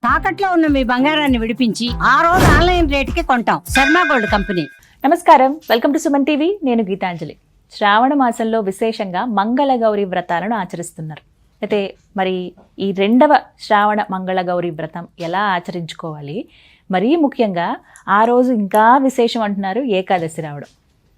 తాకట్లో ఉన్న మీ బంగారాన్ని విడిపించి ఆ రోజు ఆన్లైన్ రేటుకి కొంటాం. Sharma gold company. నమస్కారం, వెల్కమ్ టు సుమన్ టీవీ. నేను గీతాంజలి. శ్రావణ మాసంలో విశేషంగా మంగళగౌరి వ్రతాలను ఆచరిస్తున్నారు. అయితే మరి ఈ రెండవ శ్రావణ మంగళగౌరి వ్రతం ఎలా ఆచరించుకోవాలి, మరీ ముఖ్యంగా ఆ రోజు ఇంకా విశేషం అంటున్నారు ఏకాదశి రావడం.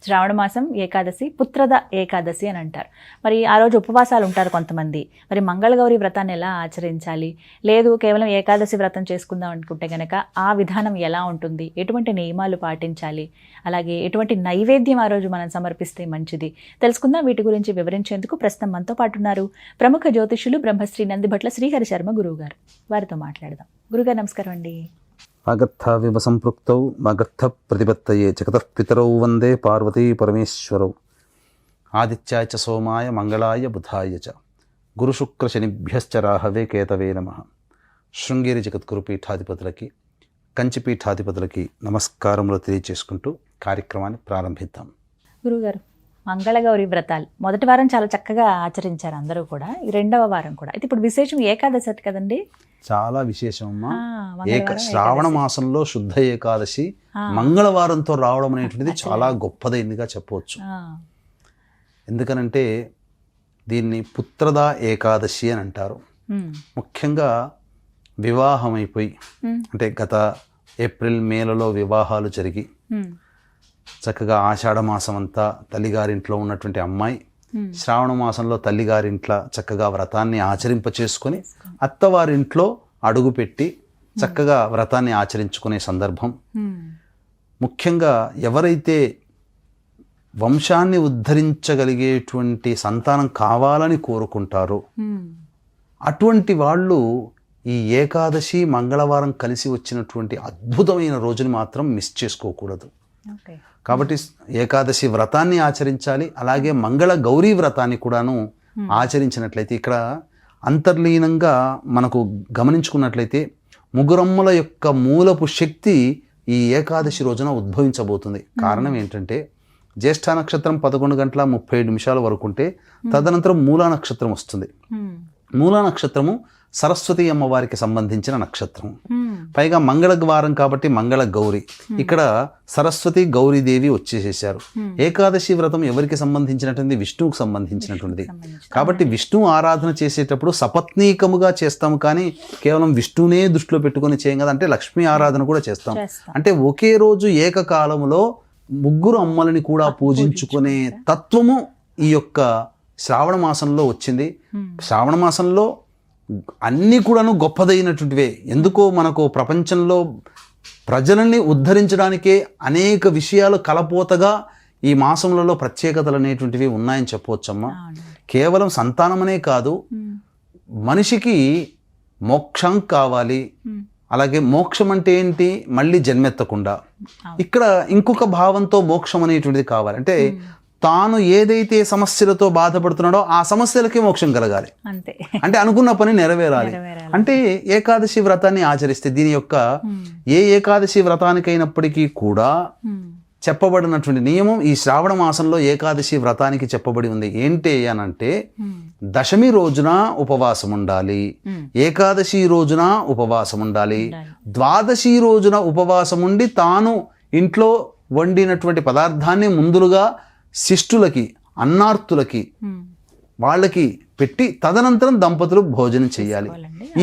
శ్రావణ మాసం ఏకాదశి పుత్రద ఏకాదశి అని అంటారు. మరి ఆ రోజు ఉపవాసాలు ఉంటారు కొంతమంది. మరి మంగళగౌరి వ్రతాన్ని ఎలా ఆచరించాలి, లేదు కేవలం ఏకాదశి వ్రతం చేసుకుందాం అనుకుంటే కనుక ఆ విధానం ఎలా ఉంటుంది, ఎటువంటి నియమాలు పాటించాలి, అలాగే ఎటువంటి నైవేద్యం ఆ రోజు మనం సమర్పిస్తే మంచిది తెలుసుకుందాం. వీటి గురించి వివరించేందుకు ప్రస్తుతం మనతో పాటు ఉన్నారు ప్రముఖ జ్యోతిష్యులు బ్రహ్మశ్రీ నందిభట్ల శ్రీహరి శర్మ గురువు గారు. వారితో మాట్లాడదాం. గురుగారు నమస్కారం అండి. వాగర్థావివ సంపృక్తౌ వాగర్థ ప్రతిపత్తయే జగతః పితరౌ వందే పార్వతీ పరమేశ్వరౌ. ఆదిత్యాయ చ సోమాయ మంగళాయ బుధాయ చ గురుశుక్రశనిభ్యశ్చ రాహవే కేతవే నమః. శృంగేరి జగద్గురు పీఠాధిపతులకి, కంచి పీఠాధిపతులకి నమస్కారములు తెలియజేసుకుంటూ కార్యక్రమాన్ని ప్రారంభిద్దాం. గురుగారు, మంగళగౌరి వ్రతాలు మొదటి వారం చాలా చక్కగా ఆచరించారు అందరూ కూడా. ఈ రెండవ వారం కూడా అయితే ఇప్పుడు విశేషం ఏకాదశి కదండి. చాలా విశేషమమ్మా. శ్రావణ మాసంలో శుద్ధ ఏకాదశి మంగళవారంతో రావడం అనేటువంటిది చాలా గొప్పదైందిగా చెప్పవచ్చు. ఎందుకనంటే దీన్ని పుత్రద ఏకాదశి అని అంటారు. ముఖ్యంగా వివాహం అయిపోయి, అంటే గత ఏప్రిల్ మేలలో వివాహాలు జరిగి చక్కగా ఆషాఢ మాసం అంతా తల్లిగారింట్లో ఉన్నటువంటి అమ్మాయి శ్రావణ మాసంలో తల్లిగారింట్లో చక్కగా వ్రతాన్ని ఆచరింప చేసుకొని అత్తవారింట్లో అడుగుపెట్టి చక్కగా వ్రతాన్ని ఆచరించుకునే సందర్భం. ముఖ్యంగా ఎవరైతే వంశాన్ని ఉద్ధరించగలిగేటువంటి సంతానం కావాలని కోరుకుంటారో అటువంటి వాళ్ళు ఈ ఏకాదశి మంగళవారం కలిసి వచ్చినటువంటి అద్భుతమైన రోజుని మాత్రం మిస్ చేసుకోకూడదు. కాబట్టి ఏకాదశి వ్రతాన్ని ఆచరించాలి. అలాగే మంగళ గౌరీ వ్రతాన్ని కూడాను ఆచరించినట్లయితే ఇక్కడ అంతర్లీనంగా మనకు గమనించుకున్నట్లయితే ముగ్గురమ్మల యొక్క మూలపు శక్తి ఈ ఏకాదశి రోజున ఉద్భవించబోతుంది. కారణం ఏంటంటే జ్యేష్ఠ నక్షత్రం 11:37 వరకు ఉంటే తదనంతరం మూలా నక్షత్రం వస్తుంది. మూలా నక్షత్రము సరస్వతి అమ్మవారికి సంబంధించిన నక్షత్రం. పైగా మంగళవారం కాబట్టి మంగళ గౌరి, ఇక్కడ సరస్వతి గౌరీదేవి వచ్చేసేసారు. ఏకాదశి వ్రతం ఎవరికి సంబంధించినటువంటి? విష్ణువుకు సంబంధించినటువంటిది. కాబట్టి విష్ణు ఆరాధన చేసేటప్పుడు సపత్నీకముగా చేస్తాము, కానీ కేవలం విష్ణునే దృష్టిలో పెట్టుకొని చేయం కదా. అంటే లక్ష్మీ ఆరాధన కూడా చేస్తాం. అంటే ఒకే రోజు ఏకకాలములో ముగ్గురు అమ్మలని కూడా పూజించుకునే తత్వము ఈ యొక్క శ్రావణ మాసంలో వచ్చింది. శ్రావణ మాసంలో అన్నీ కూడాను గొప్పదైనటువంటివే. ఎందుకో మనకు ప్రపంచంలో ప్రజలని ఉద్ధరించడానికే అనేక విషయాలు కలపోతగా ఈ మాసంలో ప్రత్యేకతలు అనేటువంటివి ఉన్నాయని చెప్పవచ్చమ్మా. కేవలం సంతానమనే కాదు, మనిషికి మోక్షం కావాలి. అలాగే మోక్షం అంటే ఏంటి? మళ్ళీ జన్మెత్తకుండా. ఇక్కడ ఇంకొక భావంతో మోక్షం అనేటువంటిది కావాలి. అంటే తాను ఏదైతే సమస్యలతో బాధపడుతున్నాడో ఆ సమస్యలకి మోక్షం కలగాలి. అంటే అనుకున్న పని నెరవేరాలి. అంటే ఏకాదశి వ్రతాన్ని ఆచరిస్తే దీని యొక్క ఏ ఏకాదశి వ్రతానికైనప్పటికీ కూడా చెప్పబడినటువంటి నియమం ఈ శ్రావణ మాసంలో ఏకాదశి వ్రతానికి చెప్పబడి ఉంది. ఏంటి అనంటే దశమి రోజున ఉపవాసం ఉండాలి, ఏకాదశి రోజున ఉపవాసం ఉండాలి, ద్వాదశి రోజున ఉపవాసం ఉండి తాను ఇంట్లో వండినటువంటి పదార్థాన్ని ముందుగా శిష్టులకి, అన్నార్తులకి, వాళ్ళకి పెట్టి తదనంతరం దంపతులు భోజనం చేయాలి.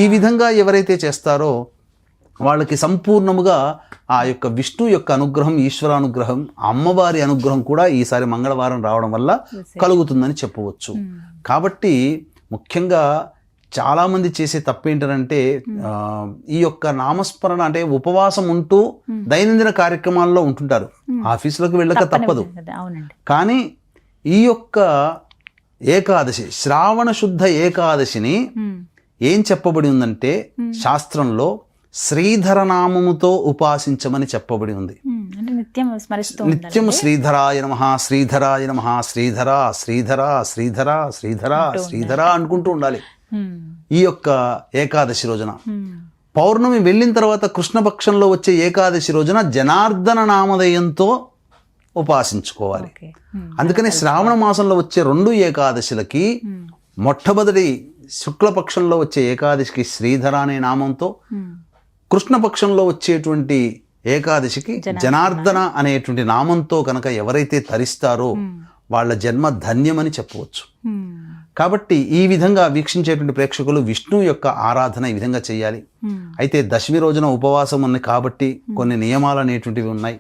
ఈ విధంగా ఎవరైతే చేస్తారో వాళ్ళకి సంపూర్ణముగా ఆ యొక్క విష్ణు యొక్క అనుగ్రహం, ఈశ్వరానుగ్రహం, అమ్మవారి అనుగ్రహం కూడా ఈసారి మంగళవారం రావడం వల్ల కలుగుతుందని చెప్పవచ్చు. కాబట్టి ముఖ్యంగా చాలామంది చేసే తప్పేంటంటే ఈ యొక్క నామస్మరణ అంటే ఉపవాసం ఉంటూ దైనందిన కార్యక్రమాల్లో ఉంటుంటారు, ఆఫీసులకు వెళ్ళక తప్పదు. కానీ ఈ యొక్క ఏకాదశి, శ్రావణ శుద్ధ ఏకాదశిని ఏం చెప్పబడి ఉందంటే శాస్త్రంలో శ్రీధర నామముతో ఉపాసించమని చెప్పబడి ఉంది. నిత్యం శ్రీధరాయ నమః, శ్రీధరాయ నమః, శ్రీధర శ్రీధర శ్రీధర శ్రీధర శ్రీధర అనుకుంటూ ఉండాలి. ఈ యొక్క ఏకాదశి రోజున పౌర్ణమి వెళ్ళిన తర్వాత కృష్ణపక్షంలో వచ్చే ఏకాదశి రోజున జనార్దన నామధేయంతో ఉపాసించుకోవాలి. అందుకని శ్రావణ మాసంలో వచ్చే 2 ఏకాదశులకి మొట్టమొదటి శుక్లపక్షంలో వచ్చే ఏకాదశికి శ్రీధర అనే నామంతో, కృష్ణపక్షంలో వచ్చేటువంటి ఏకాదశికి జనార్దన అనేటువంటి నామంతో కనుక ఎవరైతే తరిస్తారో వాళ్ళ జన్మ ధన్యమని చెప్పవచ్చు. కాబట్టి ఈ విధంగా వీక్షించేటువంటి ప్రేక్షకులు విష్ణు యొక్క ఆరాధన ఈ విధంగా చేయాలి. అయితే దశమి రోజున ఉపవాసం ఉంది కాబట్టి కొన్ని నియమాలు అనేటువంటివి ఉన్నాయి.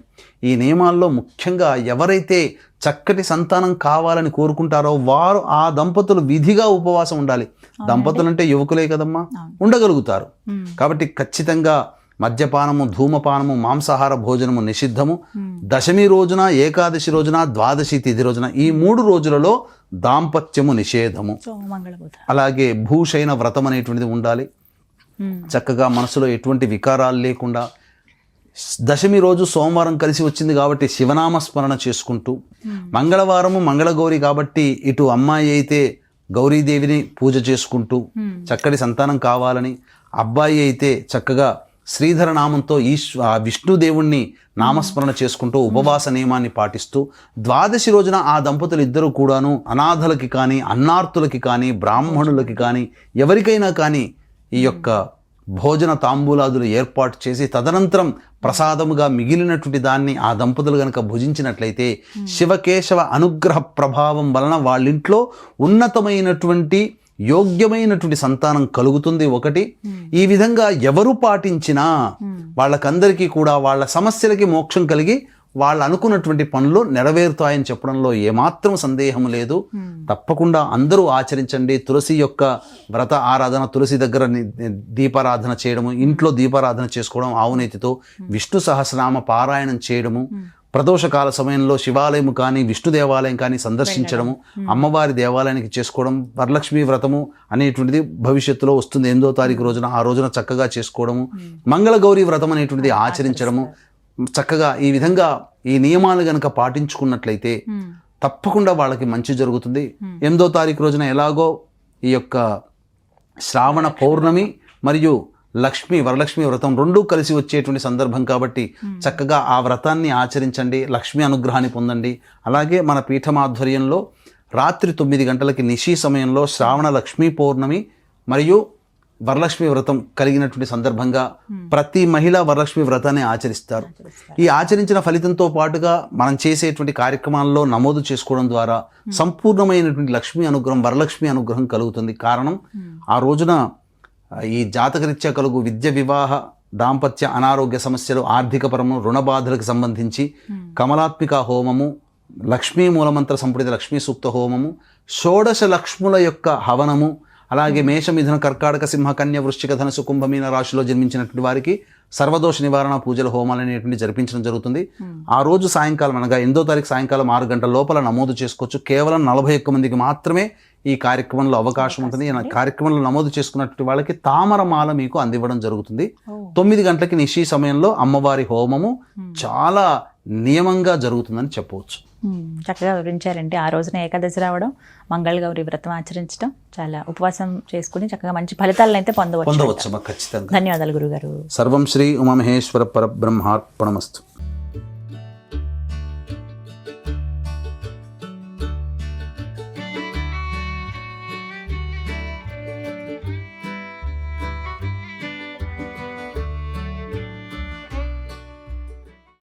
ఈ నియమాల్లో ముఖ్యంగా ఎవరైతే చక్కటి సంతానం కావాలని కోరుకుంటారో వారు ఆ దంపతులు విధిగా ఉపవాసం ఉండాలి. దంపతులు అంటే యువకులే కదమ్మా, ఉండగలుగుతారు. కాబట్టి ఖచ్చితంగా మద్యపానము, ధూమపానము, మాంసాహార భోజనము నిషిద్ధము. దశమి రోజున, ఏకాదశి రోజున, ద్వాదశి తిథి రోజున ఈ 3 రోజులలో దాంపత్యము నిషేధము. అలాగే భూషైన వ్రతం అనేటువంటిది ఉండాలి. చక్కగా మనసులో ఎటువంటి వికారాలు లేకుండా దశమి రోజు సోమవారం కలిసి వచ్చింది కాబట్టి శివనామస్మరణ చేసుకుంటూ, మంగళవారము మంగళగౌరి కాబట్టి ఇటు అమ్మాయి అయితే గౌరీదేవిని పూజ చేసుకుంటూ చక్కటి సంతానం కావాలని, అబ్బాయి అయితే చక్కగా శ్రీధర నామంతో విష్ణుదేవుణ్ణి నామస్మరణ చేసుకుంటూ ఉపవాస నియమాన్ని పాటిస్తూ, ద్వాదశి రోజున ఆ దంపతులు ఇద్దరు కూడాను అనాథలకి కానీ, అన్నార్తులకి కానీ, బ్రాహ్మణులకి కానీ, ఎవరికైనా కానీ ఈ యొక్క భోజన తాంబూలాదులు ఏర్పాటు చేసి తదనంతరం ప్రసాదముగా మిగిలినటువంటి దాన్ని ఆ దంపతులు గనక భుజించినట్లయితే శివకేశవ అనుగ్రహ ప్రభావం వలన వాళ్ళింట్లో ఉన్నతమైనటువంటి యోగ్యమైనటువంటి సంతానం కలుగుతుంది. ఒకటి, ఈ విధంగా ఎవరు పాటించినా వాళ్ళకందరికీ కూడా వాళ్ళ సమస్యలకి మోక్షం కలిగి వాళ్ళు అనుకున్నటువంటి పనులు నెరవేరుతాయని చెప్పడంలో ఏమాత్రం సందేహం లేదు. తప్పకుండా అందరూ ఆచరించండి. తులసి యొక్క వ్రత ఆరాధన, తులసి దగ్గర దీపారాధన చేయడము, ఇంట్లో దీపారాధన చేసుకోవడం, ఆవునేతితో విష్ణు సహస్రనామ పారాయణం చేయడము, ప్రదోషకాల సమయంలో శివాలయం కానీ విష్ణు దేవాలయం కానీ సందర్శించడము, అమ్మవారి దేవాలయానికి చేసుకోవడం, వరలక్ష్మి వ్రతము అనేటువంటిది భవిష్యత్తులో వస్తుంది 8వ తారీఖు రోజున, ఆ రోజున చక్కగా చేసుకోవడము, మంగళగౌరి వ్రతం అనేటువంటిది ఆచరించడము. చక్కగా ఈ విధంగా ఈ నియమాలు గనక పాటించుకున్నట్లయితే తప్పకుండా వాళ్ళకి మంచి జరుగుతుంది. 8వ తారీఖు రోజున ఎలాగో ఈ యొక్క శ్రావణ పౌర్ణమి మరియు వరలక్ష్మి వ్రతం రెండూ కలిసి వచ్చేటువంటి సందర్భం కాబట్టి చక్కగా ఆ వ్రతాన్ని ఆచరించండి, లక్ష్మీ అనుగ్రహాన్ని పొందండి. అలాగే మన పీఠం ఆధ్వర్యంలో రాత్రి 9 గంటలకి నిశీ సమయంలో శ్రావణ లక్ష్మీ పౌర్ణమి మరియు వరలక్ష్మి వ్రతం కలిగినటువంటి సందర్భంగా ప్రతి మహిళ వరలక్ష్మి వ్రతాన్ని ఆచరిస్తారు. ఈ ఆచరించిన ఫలితంతో పాటుగా మనం చేసేటువంటి కార్యక్రమాల్లో నమోదు చేసుకోవడం ద్వారా సంపూర్ణమైనటువంటి లక్ష్మీ అనుగ్రహం, వరలక్ష్మి అనుగ్రహం కలుగుతుంది. కారణం ఆ రోజున ఈ జాతకరీత్యా కలుగు విద్య, వివాహ, దాంపత్య, అనారోగ్య సమస్యలు, ఆర్థికపరము, రుణ బాధలకు సంబంధించి కమలాత్మిక హోమము, లక్ష్మీ మూలమంత్ర సంపుటిత లక్ష్మీ సూక్త హోమము, షోడశ లక్ష్ముల యొక్క హవనము, అలాగే మేష, మిథున, కర్కాటక, సింహ, కన్య, వృశ్చిక, ధనుసు, కుంభమీన రాశిలో జన్మించినటువంటి వారికి సర్వదోష నివారణ పూజల హోమాలు అనేటువంటి జరిపించడం జరుగుతుంది. ఆ రోజు సాయంకాలం అనగా 8వ తారీఖు సాయంకాలం 6 గంటల లోపల నమోదు చేసుకోవచ్చు. కేవలం 41 మందికి మాత్రమే ఈ కార్యక్రమంలో అవకాశం ఉంటుంది. ఈ కార్యక్రమంలో నమోదు చేసుకున్నటువంటి వాళ్ళకి తామరమాల మీకు అందివ్వడం జరుగుతుంది. 9 గంటలకి నిశీ సమయంలో అమ్మవారి హోమము చాలా నియమంగా జరుగుతుందని చెప్పవచ్చు. చక్కగా వివరించారండి. ఆ రోజున ఏకాదశి రావడం, మంగళగౌరి వ్రతం ఆచరించడం, చాలా ఉపవాసం చేసుకుని చక్కగా మంచి ఫలితాలను అయితే పొందవచ్చు. ఖచ్చితంగా. ధన్యవాదాలు గురుగారు. సర్వం శ్రీ ఉమామహేశ్వర పరబ్రహ్మార్పణమస్తు.